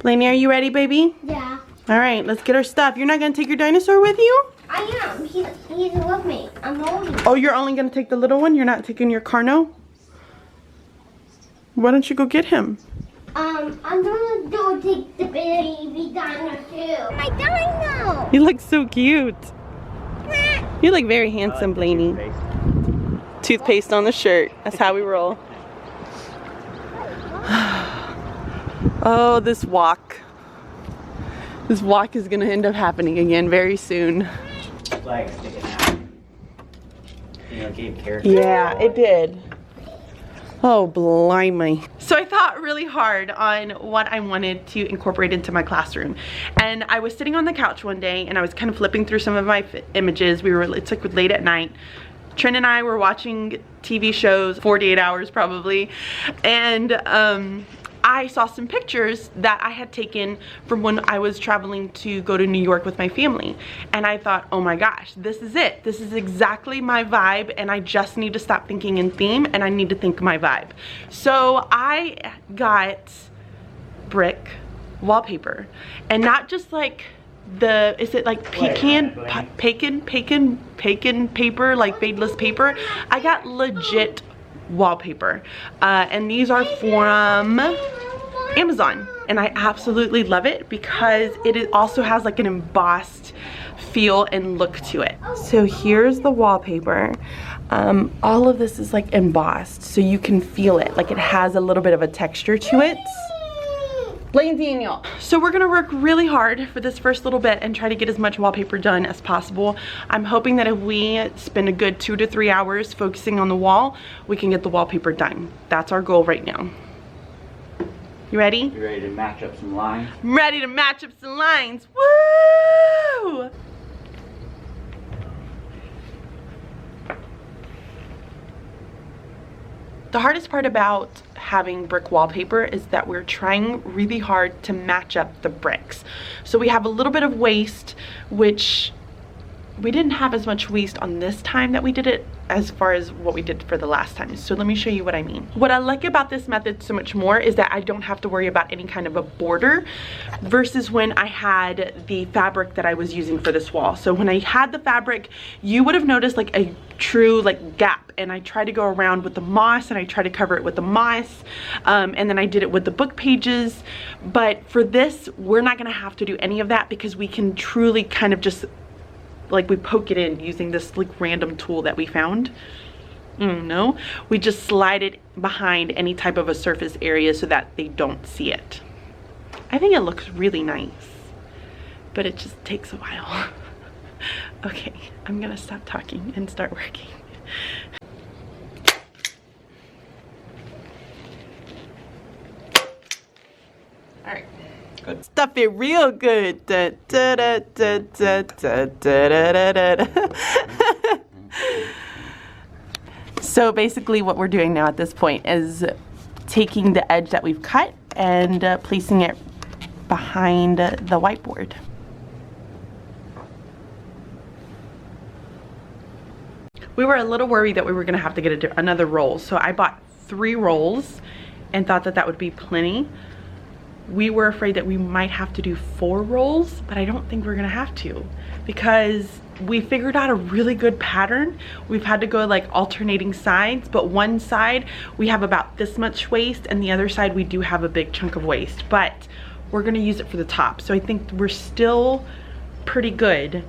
Blaney, are you ready, baby? Yeah. All right, let's get our stuff. You're not gonna take your dinosaur with you? I am. He's with me. I'm holding him. Oh, you're only gonna take the little one? You're not taking your Carno? Why don't you go get him? I'm gonna go take the baby dino too. My dino! You look so cute. You look very handsome, Blaney. Toothpaste on the shirt. That's how we roll. Oh, this walk. This walk is gonna end up happening again very soon. Flag sticking out. You know, it gave character. Yeah, it did. Oh, blimey. So I thought really hard on what I wanted to incorporate into my classroom. And I was sitting on the couch one day and I was kind of flipping through some of my images. It's like late at night. Trin and I were watching TV shows, 48 hours probably. And I saw some pictures that I had taken from when I was traveling to go to New York with my family. And I thought, oh my gosh, this is it. This is exactly my vibe, and I just need to stop thinking in theme and I need to think my vibe. So I got brick wallpaper, and not just like is it like pecan paper, like fadeless paper? I got legit wallpaper, and these are from Amazon, and I absolutely love it because it also has like an embossed feel and look to it. So here's the wallpaper. All of this is like embossed, so you can feel it, like it has a little bit of a texture to it. Blaine Daniel. So we're gonna work really hard for this first little bit and try to get as much wallpaper done as possible. I'm hoping that if we spend a good 2 to 3 hours focusing on the wall, we can get the wallpaper done. That's our goal right now. You ready? You ready to match up some lines? I'm ready to match up some lines. Woo! The hardest part about having brick wallpaper is that we're trying really hard to match up the bricks. So we have a little bit of waste, which we didn't have as much waste on this time that we did it as far as what we did for the last time. So let me show you what I mean. What I like about this method so much more is that I don't have to worry about any kind of a border versus when I had the fabric that I was using for this wall. So when I had the fabric, you would have noticed like a true like gap, and I tried to go around with the moss and I tried to cover it with the moss, and then I did it with the book pages. But for this, we're not gonna have to do any of that because we can truly kind of just like we poke it in using this like random tool that we found. No, we just slide it behind any type of a surface area so that they don't see it. I think it looks really nice, but it just takes a while. Okay, I'm gonna stop talking and start working. All right. Good. Stuff it real good. Da, da, da, da, da, da, da, da, da. So basically what we're doing now at this point is taking the edge that we've cut and placing it behind the whiteboard. We were a little worried that we were gonna have to get another roll, so I bought 3 rolls and thought that that would be plenty. We were afraid that we might have to do 4 rolls, but I don't think we're gonna have to because we figured out a really good pattern. We've had to go like alternating sides, but one side we have about this much waste and the other side we do have a big chunk of waste, but we're gonna use it for the top. So I think we're still pretty good,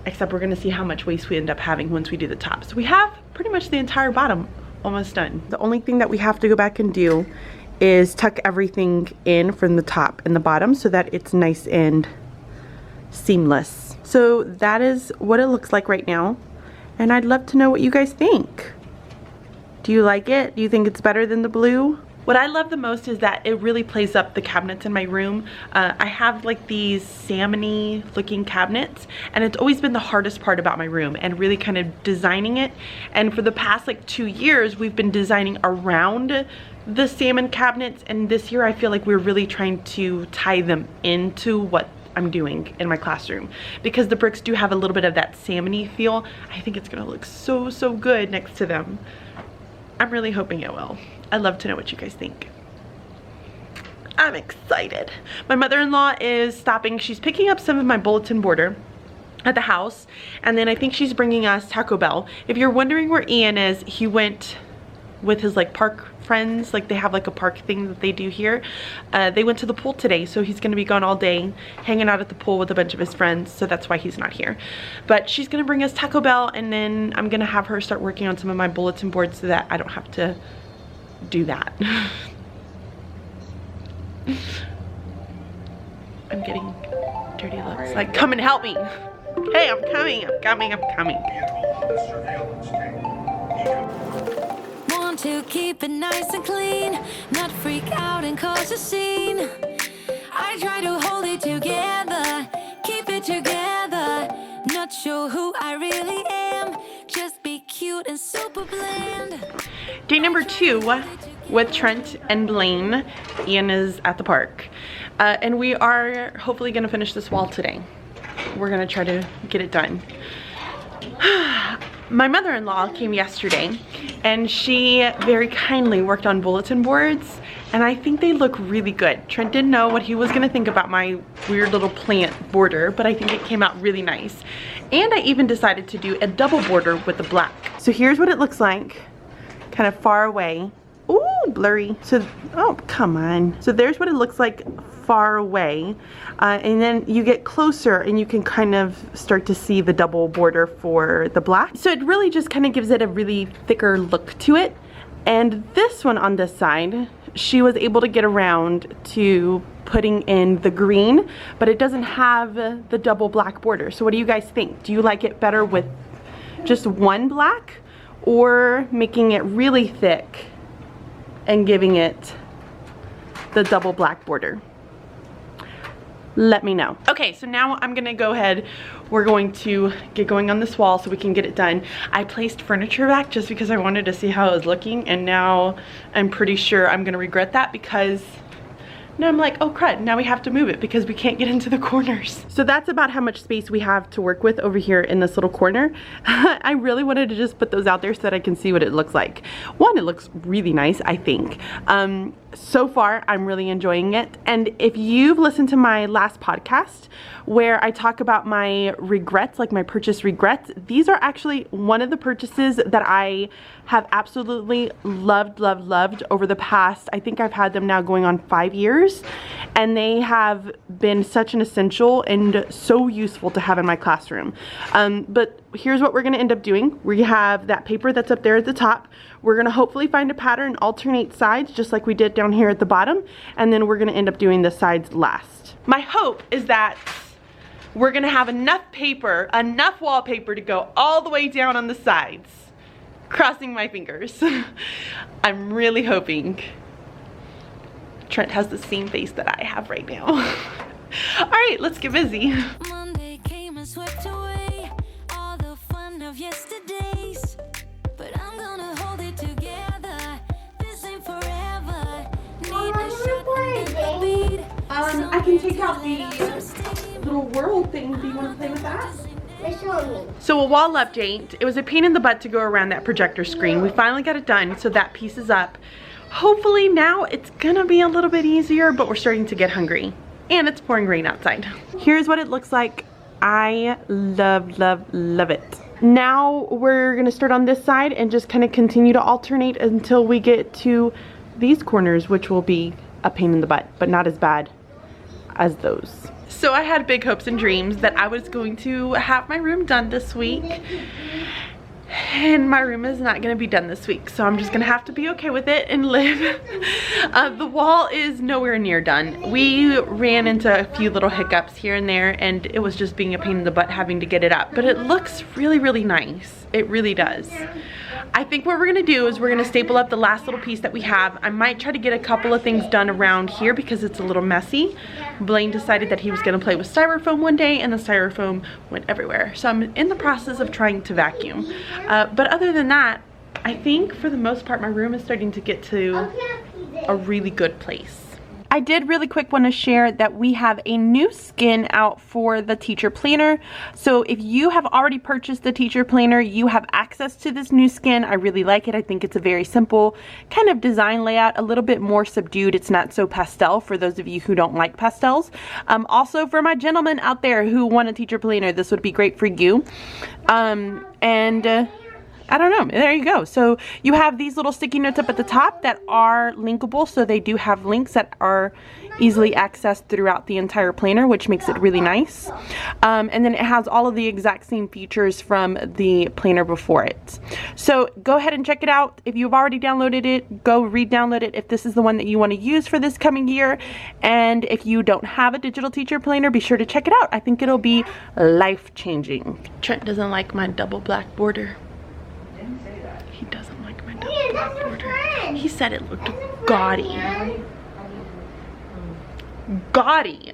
except we're gonna see how much waste we end up having once we do the top. So we have pretty much the entire bottom almost done. The only thing that we have to go back and do is tuck everything in from the top and the bottom so that it's nice and seamless. So that is what it looks like right now, and I'd love to know what you guys think. Do you like it? Do you think it's better than the blue? What I love the most is that it really plays up the cabinets in my room. I have like these salmon-y looking cabinets, and it's always been the hardest part about my room and really kind of designing it. And for the past like 2 years, we've been designing around the salmon cabinets, and this year I feel like we're really trying to tie them into what I'm doing in my classroom, because the bricks do have a little bit of that salmon-y feel. I think it's gonna look so good next to them. I'm really hoping it will. I'd love to know what you guys think. I'm excited. My mother-in-law is stopping. She's picking up some of my bulletin border at the house, and then I think she's bringing us Taco Bell. If you're wondering where Ian is, he went with his like park friends. Like they have like a park thing that they do here. They went to the pool today, so he's gonna be gone all day hanging out at the pool with a bunch of his friends, so that's why he's not here. But she's gonna bring us Taco Bell, and then I'm gonna have her start working on some of my bulletin boards so that I don't have to do that. I'm getting dirty looks. Like, come and help me. Hey, I'm coming, I'm coming, I'm coming. Want to keep it nice and clean, not freak out and cause a scene. I try to hold it together, keep it together. Not sure who I really am, just be cute and super bland. Day number 2 with Trent and Blaine. Ian is at the park. And we are hopefully gonna finish this wall today. We're gonna try to get it done. My mother-in-law came yesterday and she very kindly worked on bulletin boards, and I think they look really good. Trent didn't know what he was gonna think about my weird little plant border, but I think it came out really nice. And I even decided to do a double border with the black. So here's what it looks like, kind of far away. Ooh, blurry. So, oh, come on. So there's what it looks like far away. And then you get closer and you can kind of start to see the double border for the black. So it really just kind of gives it a really thicker look to it. And this one on this side, she was able to get around to putting in the green, but it doesn't have the double black border. So what do you guys think? Do you like it better with just one black, or making it really thick and giving it the double black border? Let me know. Okay, so now I'm gonna go ahead. We're going to get going on this wall so we can get it done. I placed furniture back just because I wanted to see how it was looking, and now I'm pretty sure I'm gonna regret that, because now I'm like, oh crud, now we have to move it because we can't get into the corners. So that's about how much space we have to work with over here in this little corner. I really wanted to just put those out there so that I can see what it looks like. One, it looks really nice, I think. So far, I'm really enjoying it. And if you've listened to my last podcast where I talk about my regrets, like my purchase regrets, these are actually one of the purchases that I have absolutely loved over the past, I think I've had them now going on 5 years, and they have been such an essential and so useful to have in my classroom. But here's what we're gonna end up doing. We have that paper that's up there at the top. We're gonna hopefully find a pattern, alternate sides, just like we did down here at the bottom, and then we're gonna end up doing the sides last. My hope is that we're gonna have enough paper, enough wallpaper to go all the way down on the sides. Crossing my fingers. I'm really hoping. Trent has the same face that I have right now. All right, let's get busy. Monday came and swept away all the fun of yesterdays, but I'm gonna hold it together. This ain't forever. Need a shot and a beat. I can take out the little whirl thing. Do you want to play with that? So a wall update. It was a pain in the butt to go around that projector screen. We finally got it done, so that piece is up. Hopefully now it's gonna be a little bit easier, but we're starting to get hungry. And it's pouring rain outside. Here's what it looks like. I love it. Now we're gonna start on this side and just kind of continue to alternate until we get to these corners, which will be a pain in the butt, but not as bad as those. So I had big hopes and dreams that I was going to have my room done this week, and my room is not going to be done this week, so I'm just going to have to be okay with it and live. The wall is nowhere near done. We ran into a few little hiccups here and there, and it was just being a pain in the butt having to get it up, but it looks really nice. It really does. I think what we're gonna do is we're gonna staple up the last little piece that we have. I might try to get a couple of things done around here because it's a little messy. Blaine decided that he was gonna play with styrofoam one day, and the styrofoam went everywhere. So I'm in the process of trying to vacuum. But other than that, I think for the most part my room is starting to get to a really good place. I did really quick want to share that we have a new skin out for the teacher planner. So if you have already purchased the teacher planner, you have access to this new skin. I really like it. I think it's a very simple kind of design layout, a little bit more subdued. It's not so pastel for those of you who don't like pastels. Also for my gentlemen out there who want a teacher planner, this would be great for you. I don't know, there you go. So you have these little sticky notes up at the top that are linkable, so they do have links that are easily accessed throughout the entire planner, which makes it really nice. And then it has all of the exact same features from the planner before it. So go ahead and check it out. If you've already downloaded it, go re-download it if this is the one that you want to use for this coming year. And if you don't have a digital teacher planner, be sure to check it out. I think it'll be life-changing. Trent doesn't like my double black border. He doesn't like my double black border. He said it looked gaudy. Gaudy.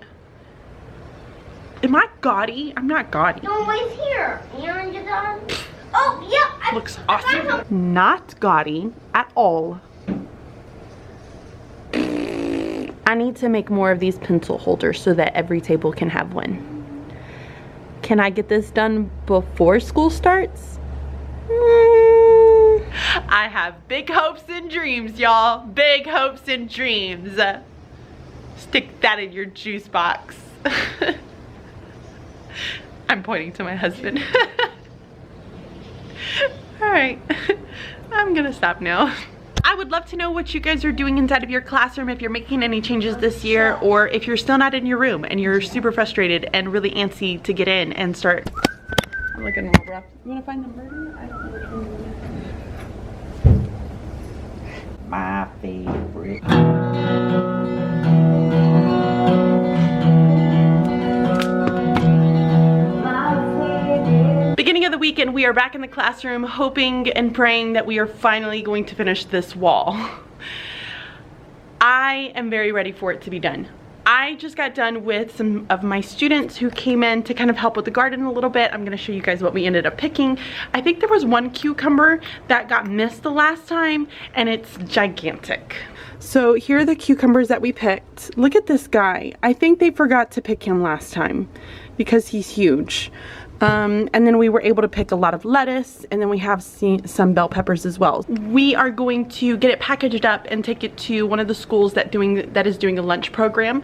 Am I gaudy? I'm not gaudy. No, it's here. And you got... Oh, yeah. Looks awesome. Not gaudy at all. I need to make more of these pencil holders so that every table can have one. Can I get this done before school starts? I have big hopes and dreams, y'all. Big hopes and dreams. Stick that in your juice box. I'm pointing to my husband. Alright, I'm gonna stop now. I would love to know what you guys are doing inside of your classroom, if you're making any changes this year, or if you're still not in your room and you're super frustrated and really antsy to get in and start. I'm looking real rough. You wanna find the murder? I don't know which one. My favorite. Beginning of the weekend, we are back in the classroom, hoping and praying that we are finally going to finish this wall. I am very ready for it to be done. I just got done with some of my students who came in to kind of help with the garden a little bit. I'm going to show you guys what we ended up picking. I think there was one cucumber that got missed the last time, and it's gigantic. So here are the cucumbers that we picked. Look at this guy. I think they forgot to pick him last time because he's huge. And then we were able to pick a lot of lettuce, and then we have some bell peppers as well. We are going to get it packaged up and take it to one of the schools that is doing a lunch program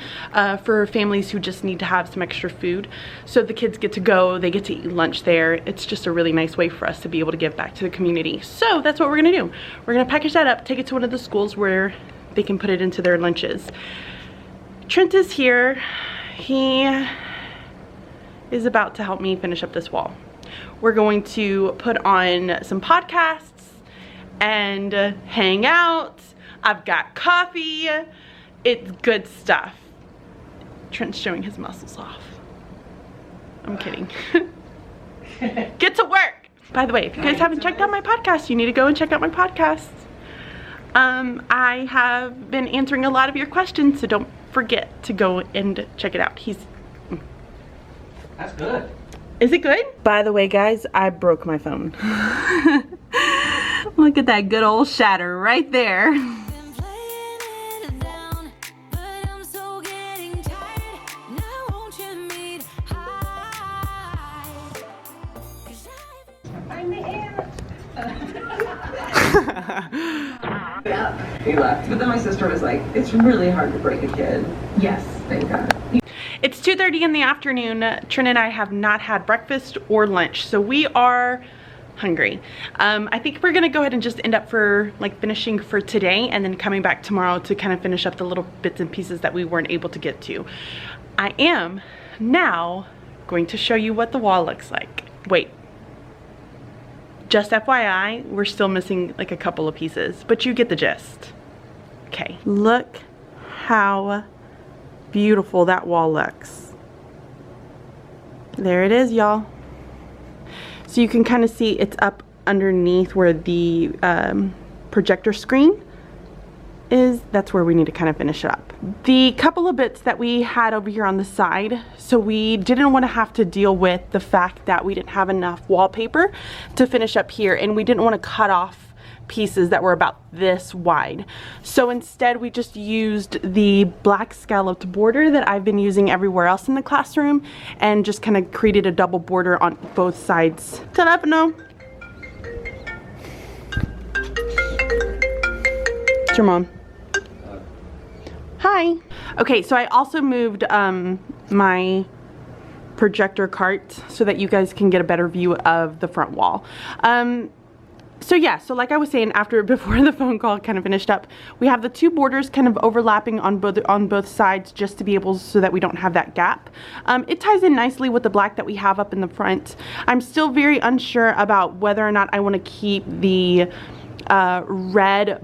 for families who just need to have some extra food. So the kids get to go, they get to eat lunch there. It's just a really nice way for us to be able to give back to the community. So that's what we're gonna do. We're gonna package that up, take it to one of the schools where they can put it into their lunches. Trent is here. He is about to help me finish up this wall. We're going to put on some podcasts and hang out. I've got coffee. It's good stuff. Trent's showing his muscles off. I'm kidding. Get to work. By the way, if you guys haven't checked out my podcast, you need to go and check out my podcast. I have been answering a lot of your questions, so don't forget to go and check it out. That's good. Is it good? By the way, guys, I broke my phone. Look at that good old shatter right there. Yeah, he left. But then my sister was like, it's really hard to break a kid. Yes, thank God. It's 2:30 in the afternoon. Trent and I have not had breakfast or lunch, so we are hungry. I think we're gonna go ahead and just end up finishing for today, and then coming back tomorrow to kind of finish up the little bits and pieces that we weren't able to get to. I am now going to show you what the wall looks like. Wait. Just FYI, we're still missing like a couple of pieces, but you get the gist. Okay, look how beautiful that wall looks. There it is, y'all. So you can kind of see it's up underneath where the projector screen is. That's where we need to kind of finish it up. The couple of bits that we had over here on the side, so we didn't want to have to deal with the fact that we didn't have enough wallpaper to finish up here, and we didn't want to cut off pieces that were about this wide. So instead we just used the black scalloped border that I've been using everywhere else in the classroom and just kind of created a double border on both sides. Telefono. It's your mom. Hi. Okay, so I also moved my projector cart so that you guys can get a better view of the front wall. So yeah, so like I was saying before the phone call kind of finished up, we have the two borders kind of overlapping on both sides just to be able so that we don't have that gap. It ties in nicely with the black that we have up in the front. I'm still very unsure about whether or not I want to keep the red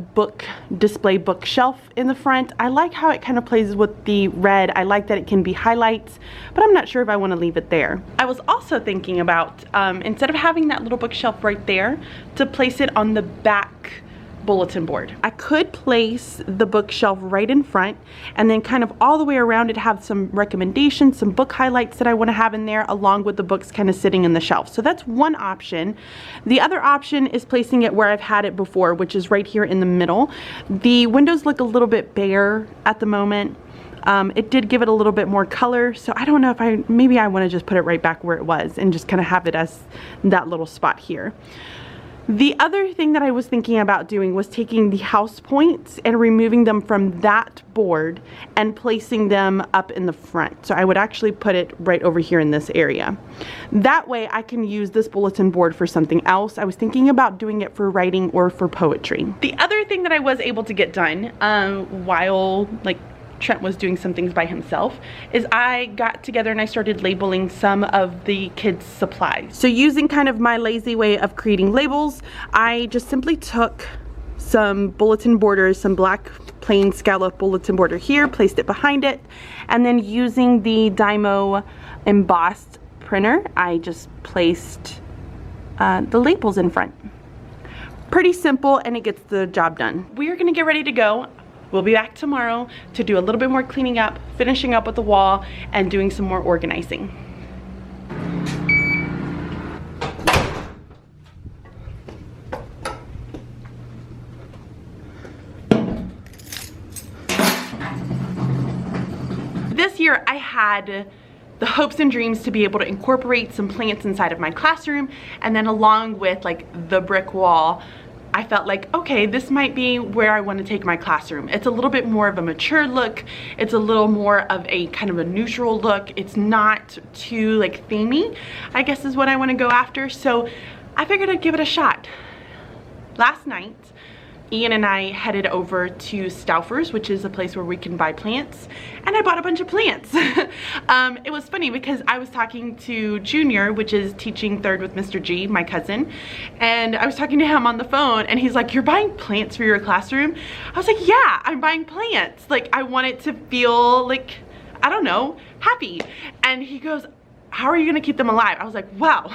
display bookshelf in the front. I like how it kind of plays with the red. I like that it can be highlights, but I'm not sure if I want to leave it there. I was also thinking about instead of having that little bookshelf right there, to place it on the back bulletin board. I could place the bookshelf right in front and then kind of all the way around it have some recommendations, some book highlights that I want to have in there along with the books kind of sitting in the shelf. So that's one option. The other option is placing it where I've had it before, which is right here in the middle. The windows look a little bit bare at the moment. It did give it a little bit more color, so I don't know if maybe I want to just put it right back where it was and just kind of have it as that little spot here. The other thing that I was thinking about doing was taking the house points and removing them from that board and placing them up in the front. So I would actually put it right over here in this area. That way I can use this bulletin board for something else. I was thinking about doing it for writing or for poetry. The other thing that I was able to get done while Trent was doing some things by himself is I got together and I started labeling some of the kids' supplies. So using kind of my lazy way of creating labels, I just simply took some bulletin borders, some black plain scallop bulletin border here, placed it behind it, and then using the Dymo embossed printer, I just placed the labels in front. Pretty simple, and it gets the job done. We're gonna get ready to go. We'll be back tomorrow to do a little bit more cleaning up, finishing up with the wall, and doing some more organizing. This year I had the hopes and dreams to be able to incorporate some plants inside of my classroom, and then along with the brick wall, I felt like, okay, this might be where I want to take my classroom. It's a little bit more of a mature look. It's a little more of a kind of a neutral look. It's not too themey, I guess is what I want to go after. So I figured I'd give it a shot. Last night, Ian and I headed over to Stauffer's, which is a place where we can buy plants, and I bought a bunch of plants. It was funny because I was talking to Junior, which is teaching third with Mr. G, my cousin, and I was talking to him on the phone, and he's like, "You're buying plants for your classroom?" I was like, "Yeah, I'm buying plants. I want it to feel I don't know, happy." And he goes, "How are you gonna keep them alive?" I was like, "Wow,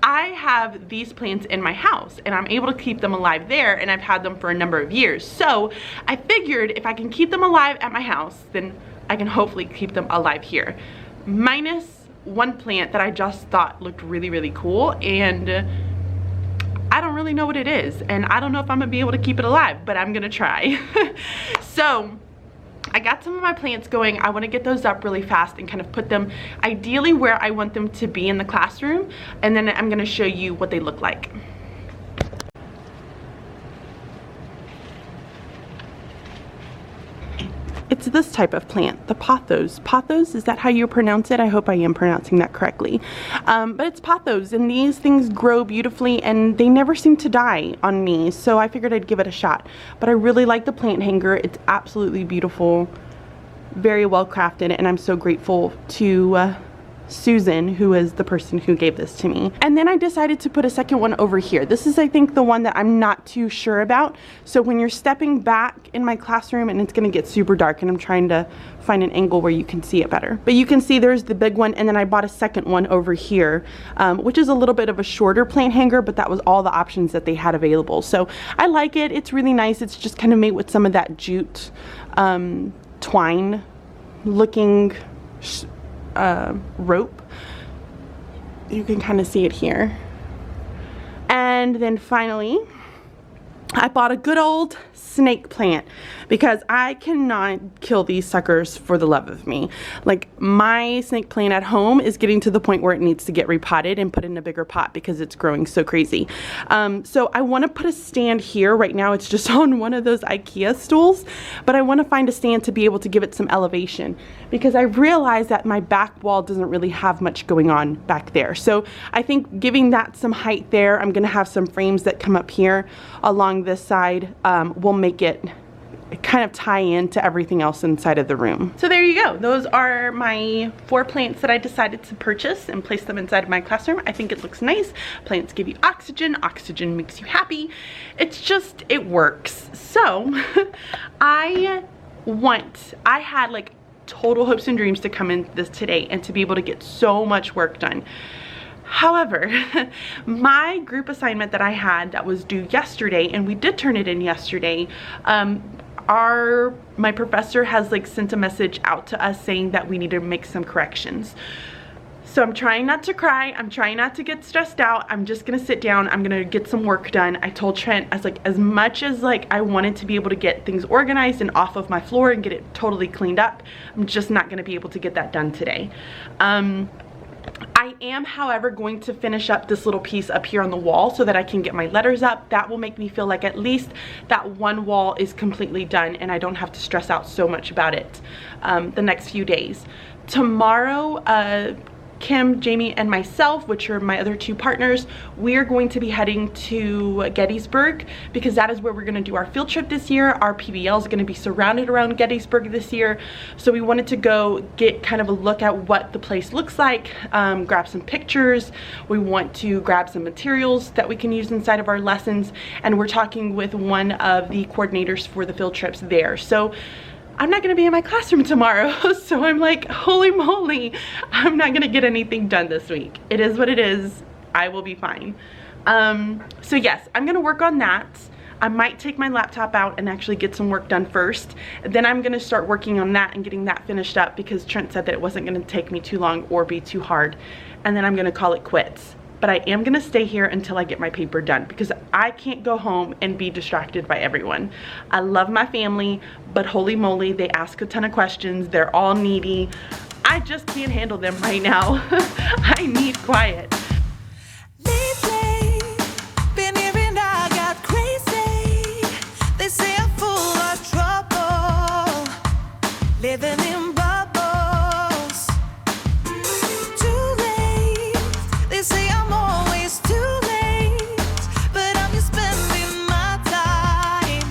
I have these plants in my house and I'm able to keep them alive there, and I've had them for a number of years. So I figured if I can keep them alive at my house, then I can hopefully keep them alive here." Minus one plant that I just thought looked really, really cool, and I don't really know what it is, and I don't know if I'm gonna be able to keep it alive, but I'm gonna try. So I got some of my plants going. I want to get those up really fast and kind of put them ideally where I want them to be in the classroom, and then I'm going to show you what they look like. It's this type of plant, the pothos. Pothos, is that how you pronounce it? I hope I am pronouncing that correctly. But it's pothos, and these things grow beautifully, and they never seem to die on me, so I figured I'd give it a shot. But I really like the plant hanger. It's absolutely beautiful, very well crafted, and I'm so grateful to Susan, who is the person who gave this to me. And then I decided to put a second one over here. This is, I think, the one that I'm not too sure about. So when you're stepping back in my classroom and it's gonna get super dark, and I'm trying to find an angle where you can see it better. But you can see there's the big one, and then I bought a second one over here, which is a little bit of a shorter plant hanger, but that was all the options that they had available. So I like it. It's really nice. It's just kind of made with some of that jute twine looking rope. You can kind of see it here. And then finally, I bought a good old snake plant because I cannot kill these suckers for the love of me. Like, my snake plant at home is getting to the point where it needs to get repotted and put in a bigger pot because it's growing so crazy. So I want to put a stand here. Right now it's just on one of those IKEA stools, but I want to find a stand to be able to give it some elevation because I realize that my back wall doesn't really have much going on back there. So I think giving that some height there, I'm going to have some frames that come up here along this side, will make it kind of tie into everything else inside of the room. So there you go. Those are my 4 plants that I decided to purchase and place them inside of my classroom. I think it looks nice. Plants give you oxygen. Oxygen makes you happy. It's just, it works. So I had like total hopes and dreams to come in this today and to be able to get so much work done. However, my group assignment that I had that was due yesterday, and we did turn it in yesterday, my professor has like sent a message out to us saying that we need to make some corrections. So I'm trying not to cry. I'm trying not to get stressed out. I'm just gonna sit down. I'm gonna get some work done. I told Trent, I was like, as much as like I wanted to be able to get things organized and off of my floor and get it totally cleaned up, I'm just not gonna be able to get that done today. I am, however, going to finish up this little piece up here on the wall so that I can get my letters up. That will make me feel like at least that one wall is completely done and I don't have to stress out so much about it the next few days. Tomorrow, Kim, Jamie, and myself, which are my other 2 partners, we are going to be heading to Gettysburg because that is where we're going to do our field trip this year. Our PBL is going to be surrounded around Gettysburg this year. So we wanted to go get kind of a look at what the place looks like, grab some pictures. We want to grab some materials that we can use inside of our lessons. And we're talking with one of the coordinators for the field trips there. So I'm not gonna be in my classroom tomorrow, so I'm like, holy moly, I'm not gonna get anything done this week. It is what it is. I will be fine. So yes, I'm gonna work on that. I might take my laptop out and actually get some work done first. Then I'm gonna start working on that and getting that finished up because Trent said that it wasn't gonna take me too long or be too hard. And then I'm gonna call it quits. But I am gonna stay here until I get my paper done because I can't go home and be distracted by everyone. I love my family, but holy moly, they ask a ton of questions. They're all needy. I just can't handle them right now. I need quiet. Lately, been hearing I got crazy. They say I'm full of trouble, living in bubbles. Too late, they say I'm always too late, but I'm just spending my time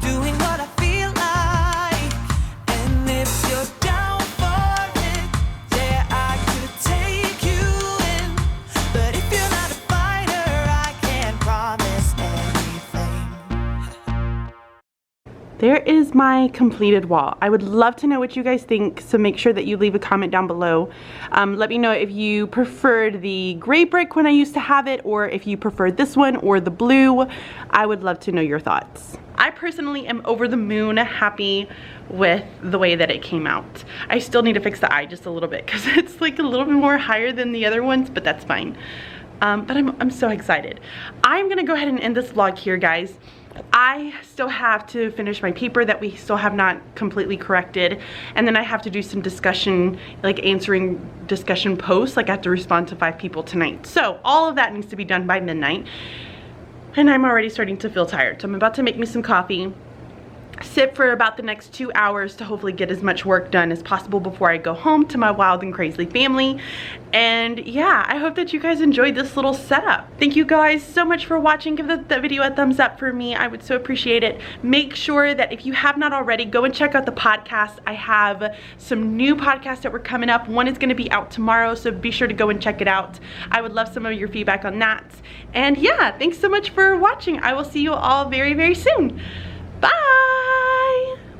doing what I feel like. And if you're down for it, yeah, I could take you in. But if you're not a fighter, I can't promise anything. There is my completed wall. I would love to know what you guys think, so make sure that you leave a comment down below. Let me know if you preferred the gray brick when I used to have it, or if you preferred this one or the blue. I would love to know your thoughts. I personally am over the moon happy with the way that it came out. I still need to fix the eye just a little bit because it's like a little bit more higher than the other ones, but that's fine. But I'm so excited. I'm gonna go ahead and end this vlog here, guys. I still have to finish my paper that we still have not completely corrected, and then I have to do some discussion, like answering discussion posts. Like I have to respond to 5 people tonight. So all of that needs to be done by midnight, and I'm already starting to feel tired. So I'm about to make me some coffee, sit for about the next 2 hours to hopefully get as much work done as possible before I go home to my wild and crazy family. And yeah, I hope that you guys enjoyed this little setup. Thank you guys so much for watching. Give the video a thumbs up for me. I would so appreciate it. Make sure that if you have not already, go and check out the podcast. I have some new podcasts that were coming up. One is going to be out tomorrow, so be sure to go and check it out. I would love some of your feedback on that. And yeah, thanks so much for watching. I will see you all very, very soon.